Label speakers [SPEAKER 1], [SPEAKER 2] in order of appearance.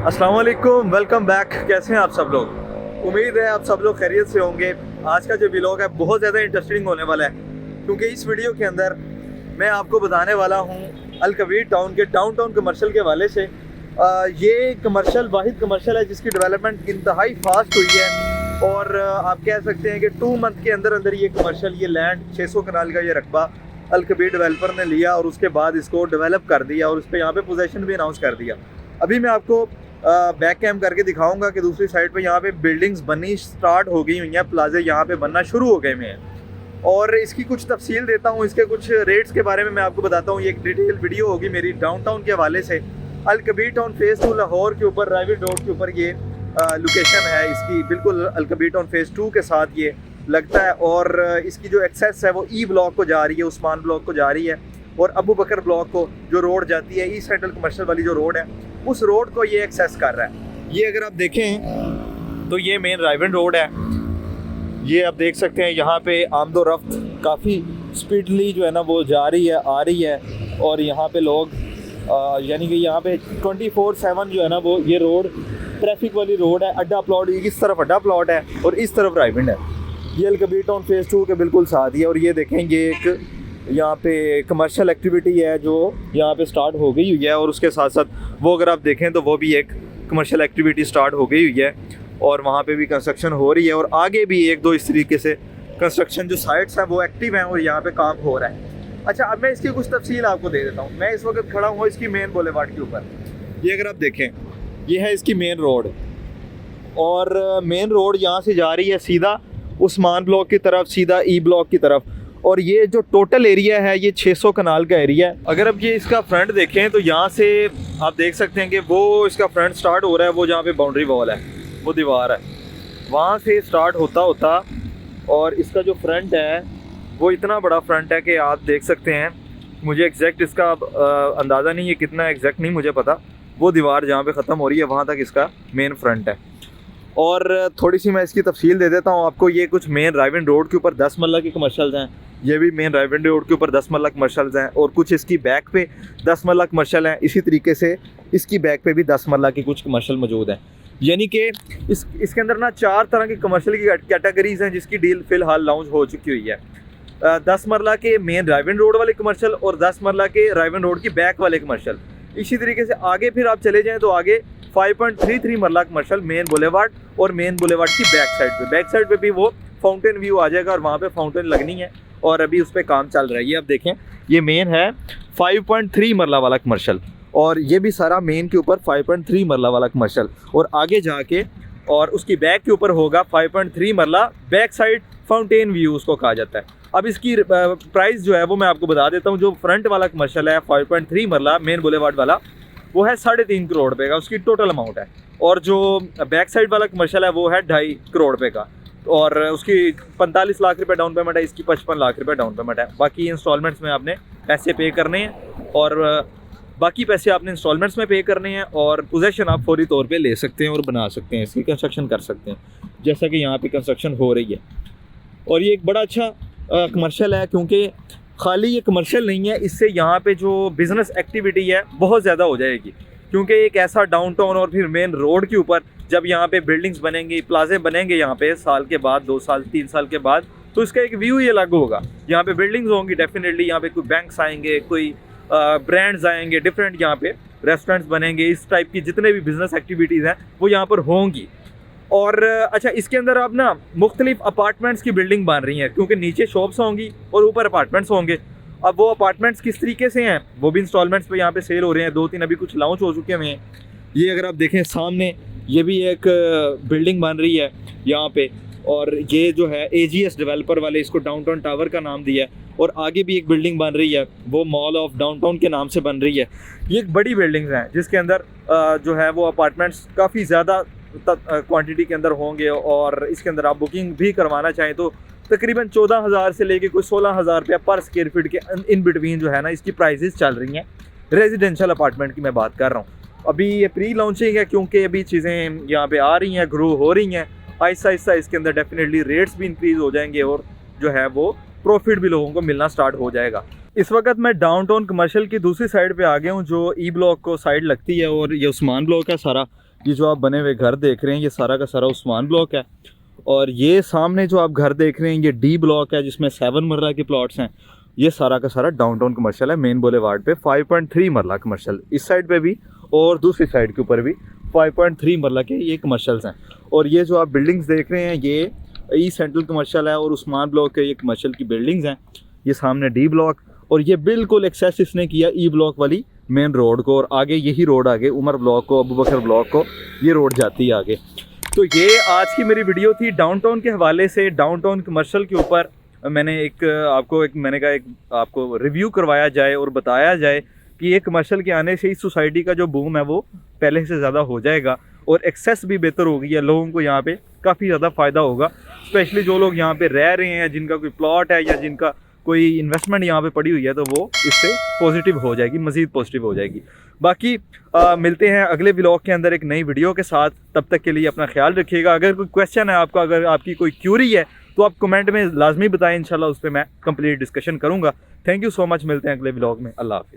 [SPEAKER 1] अस्सलाम वालेकुम, welcome back. कैसे हैं आप सब लोग? उम्मीद है आप सब लोग खैरियत से होंगे। आज का जो व्लॉग है बहुत ज़्यादा इंटरेस्टिंग होने वाला है, क्योंकि इस वीडियो के अंदर मैं आपको बताने वाला हूँ अल-कबीर टाउन के डाउनटाउन कमर्शियल के हवाले से। ये कमर्शियल वाहिद कमर्शियल है जिसकी डेवलपमेंट इंतहाई फास्ट हुई है और आप कह सकते हैं कि 2 मंथ के अंदर अंदर ये कमर्शियल, ये लैंड 600 कनाल का ये रकबा अल-कबीर डेवलपर ने लिया और उसके बाद इसको डेवलप कर दिया और उस पर यहाँ पे पोजीशन भी अनाउंस कर दिया। अभी मैं आपको बैक कैम करके दिखाऊंगा कि दूसरी साइड पे यहाँ पे बिल्डिंग्स बननी स्टार्ट हो गई हुई हैं, प्लाजे यहाँ पे बनना शुरू हो गए हुए हैं और इसकी कुछ तफसील देता हूँ, इसके कुछ रेट्स के बारे में मैं आपको बताता हूँ। ये एक डिटेल वीडियो होगी मेरी डाउनटाउन के हवाले से। अल-कबीर टाउन फेज़ 2 लाहौर के ऊपर राइविड रोड के ऊपर ये लोकेशन है इसकी, बिल्कुल अल-कबीर टाउन फेज़ 2 के साथ ये लगता है और इसकी जो एक्सेस है वो ई ब्लॉक को जा रही है, उस्मान ब्लॉक को जा रही है और अबू बकर ब्लॉक को जो रोड जाती है ईस्ट सेंट्रल कमर्शियल वाली जो रोड है उस रोड को ये एक्सेस कर रहा है। ये अगर आप देखें तो ये मेन राइविड रोड है। ये आप देख सकते हैं यहाँ पे आमदो रफ्त काफ़ी स्पीडली जो है ना वो जा रही है, आ रही है और यहाँ पे लोग यानी कि यहाँ पे 24/7 जो है ना वो ये रोड ट्रैफिक वाली रोड है। अड्डा प्लॉट, इस तरफ अड्डा प्लॉट है और इस तरफ राइविड है। ये अल-कबीर टाउन फेज़ 2 के बिल्कुल साथ ही है और ये देखें ये एक यहाँ पे कमर्शियल एक्टिविटी है जो यहाँ पे स्टार्ट हो गई हुई है और उसके साथ साथ वो अगर आप देखें तो वो भी एक कमर्शियल एक्टिविटी स्टार्ट हो गई हुई है और वहाँ पे भी कंस्ट्रक्शन हो रही है और आगे भी 1-2 इस तरीके से कंस्ट्रक्शन जो साइट्स हैं वो एक्टिव हैं और यहाँ पे काम हो रहा है। अच्छा, अब मैं इसकी कुछ तफसील आपको दे देता हूँ। मैं इस वक्त खड़ा हूँ इसकी मेन बुलेवार्ड के ऊपर। ये अगर आप देखें ये है इसकी मेन रोड और मेन रोड यहाँ से जा रही है सीधा उस्मान ब्लॉक की तरफ, सीधा ई ब्लॉक की तरफ और ये जो टोटल एरिया है ये 600 कनाल का एरिया है। अगर अब ये इसका फ्रंट देखें तो यहाँ से आप देख सकते हैं कि वो इसका फ्रंट स्टार्ट हो रहा है, वो जहाँ पे बाउंड्री वॉल है वो दीवार है वहाँ से स्टार्ट होता होता और इसका जो फ्रंट है वो इतना बड़ा फ्रंट है कि आप देख सकते हैं। मुझे एग्जैक्ट इसका अंदाज़ा नहीं है कितना एग्जैक्ट नहीं मुझे पता। वो दीवार जहाँ पे ख़त्म हो रही है वहाँ तक इसका मेन फ्रंट है। और थोड़ी सी मैं इसकी तफसील दे देता हूँ आपको। ये कुछ मेन राइविड रोड के ऊपर 10 मरला के कमर्शियल्स हैं। ये भी मेन राइविड रोड के ऊपर 10 मरला कमर्शियल्स हैं और कुछ इसकी बैक पे 10 मरला कमर्शियल हैं। इसी तरीके से इसकी बैक पे भी 10 मरला के कुछ कमर्शियल मौजूद हैं। यानी कि इसके अंदर ना 4 तरह की कमर्शियल की कैटेगरीज हैं जिसकी डील फ़िलहाल लॉन्च हो चुकी हुई है। 10 मरला के मेन राइविड रोड वाले कमर्शियल और 10 मरला के राइविड रोड की बैक वाले कमर्शियल। इसी तरीके से आगे फिर आप चले जाएँ तो आगे 5.33 मरला कमर्शियल मेन बुलेवार्ड और मेन बुलेवार्ड की बैक साइड पे भी वो फाउंटेन व्यू आ जाएगा और वहाँ पे फाउंटेन लगनी है और अभी उस पर काम चल रहा है। ये आप देखें ये मेन है 5.3 मरला वाला कमर्शियल और ये भी सारा मेन के ऊपर 5.3 मरला वाला कमर्शियल और आगे जाके और उसकी बैक के ऊपर होगा 5.3 मरला बैक साइड फाउंटेन व्यू उसको कहा जाता है। अब इसकी प्राइस जो है वो मैं आपको बता देता हूँ। जो फ्रंट वाला कमर्शियल है 5.3 मरला मेन बुलेवार्ड वाला वो है 3.5 करोड़ रुपये का, उसकी टोटल अमाउंट है और जो बैक साइड वाला कमर्शियल है वो है 2.5 करोड़ रुपये का और उसकी 45 लाख रुपए डाउन पेमेंट है, इसकी 55 लाख रुपए डाउन पेमेंट है। बाकी इंस्टॉलमेंट्स में आपने पैसे पे करने हैं और बाकी पैसे आपने इंस्टॉलमेंट्स में पे करने हैं और पोजेशन आप फौरी तौर पे ले सकते हैं और बना सकते हैं, इसकी कंस्ट्रक्शन कर सकते हैं जैसा कि यहाँ पे कंस्ट्रक्शन हो रही है। और ये एक बड़ा अच्छा कमर्शियल है क्योंकि खाली ये कमर्शियल नहीं है, इससे यहाँ पे जो बिज़नेस एक्टिविटी है बहुत ज़्यादा हो जाएगी क्योंकि एक ऐसा डाउनटाउन और फिर मेन रोड के ऊपर जब यहाँ पे बिल्डिंग्स बनेंगी, प्लाजे बनेंगे यहाँ पे साल के बाद, 2 साल 3 साल के बाद, तो इसका एक व्यू ही अलग होगा। यहाँ पे बिल्डिंग्स होंगी डेफिनेटली, यहाँ पे कोई बैंक्स आएंगे, कोई ब्रांड्स आएंगे, डिफरेंट यहाँ पे रेस्टोरेंट्स बनेंगे, इस टाइप की जितने भी बिज़नेस एक्टिविटीज़ हैं वो यहाँ पर होंगी। और अच्छा, इसके अंदर अब ना मुख्तलिफ अपार्टमेंट्स की बिल्डिंग बन रही हैं क्योंकि नीचे शॉप्स होंगी और ऊपर अपार्टमेंट्स होंगे। अब वो अपार्टमेंट्स किस तरीके से हैं वो भी इंस्टॉलमेंट्स पे यहाँ पे सेल हो रहे हैं। 2-3 अभी कुछ लॉन्च हो चुके हुए हैं। ये अगर आप देखें सामने ये भी एक बिल्डिंग बन रही है यहाँ पे और ये जो है AGS डेवलपर वाले इसको डाउनटाउन टावर का नाम दिया है और आगे भी एक बिल्डिंग बन रही है वो मॉल ऑफ डाउनटाउन के नाम से बन रही है। ये एक बड़ी बिल्डिंग्स हैं जिसके अंदर जो है वो अपार्टमेंट्स काफ़ी ज़्यादा क्वांटिटी के अंदर होंगे और इसके अंदर आप बुकिंग भी करवाना चाहें तो तकरीबन 14,000 से लेके कोई 16,000 रुपया पर स्क्वायर फीट के इन बिटवीन जो है ना इसकी प्राइसेस चल रही हैं। रेजिडेंशियल अपार्टमेंट की मैं बात कर रहा हूँ। अभी ये प्री लॉन्चिंग है क्योंकि अभी चीज़ें यहाँ पे आ रही हैं, ग्रो हो रही हैं। आहिस्ता आहिस्ता इसके अंदर डेफिनेटली रेट्स भी इंक्रीज़ हो जाएंगे और जो है वो प्रॉफिट भी लोगों को मिलना स्टार्ट हो जाएगा। इस वक्त मैं डाउनटाउन कमर्शियल की दूसरी साइड पे आ गया हूँ जो ई ब्लॉक को साइड लगती है और ये उस्मान ब्लॉक है सारा। ये जो आप बने हुए घर देख रहे हैं ये सारा का सारा उस्मान ब्लॉक है। और ये सामने जो आप घर देख रहे हैं ये डी ब्लॉक है जिसमें 7 मरला के प्लॉट्स हैं। ये सारा का सारा डाउनटाउन कमर्शियल है, मेन बुलेवार्ड पे 5.3 मरला कमर्शियल, इस साइड पे भी और दूसरी साइड के ऊपर भी 5.3 मरला के ये कमर्शियल्स हैं। और ये जो आप बिल्डिंग्स देख रहे हैं ये ई सेंट्रल कमर्शियल है और उस्मान ब्लॉक के ये कमर्शियल की बिल्डिंग्स हैं। ये सामने डी ब्लॉक और ये बिल्कुल एक्सेस इसने किया ई ब्लॉक वाली मेन रोड को, और आगे यही रोड आगे उमर ब्लॉक को, अबू बकर ब्लॉक को ये रोड जाती है आगे। तो ये आज की मेरी वीडियो थी डाउनटाउन के हवाले से। डाउनटाउन कमर्शियल के ऊपर मैंने मैंने कहा एक आपको रिव्यू करवाया जाए और बताया जाए कि ये कमर्शियल के आने से इस सोसाइटी का जो बूम है वो पहले से ज़्यादा हो जाएगा और एक्सेस भी बेहतर होगी या लोगों को यहाँ पे काफ़ी ज़्यादा फ़ायदा होगा। स्पेशली जो लोग यहाँ पे रह रहे हैं, जिनका कोई प्लॉट है या जिनका कोई इन्वेस्टमेंट यहाँ पे पड़ी हुई है, तो वो इससे पॉजिटिव हो जाएगी, मज़ीद पॉजिटिव हो जाएगी। बाकी मिलते हैं अगले व्लॉग के अंदर एक नई वीडियो के साथ। तब तक के लिए अपना ख्याल रखिएगा। अगर कोई क्वेश्चन है आपका, अगर आपकी कोई क्यूरी है तो आप कमेंट में लाजमी बताएं, इंशाल्लाह उस पर मैं कंप्लीट डिस्कशन करूँगा। थैंक यू सो मच, मिलते हैं अगले व्लॉग में। अल्लाह हाफिज़।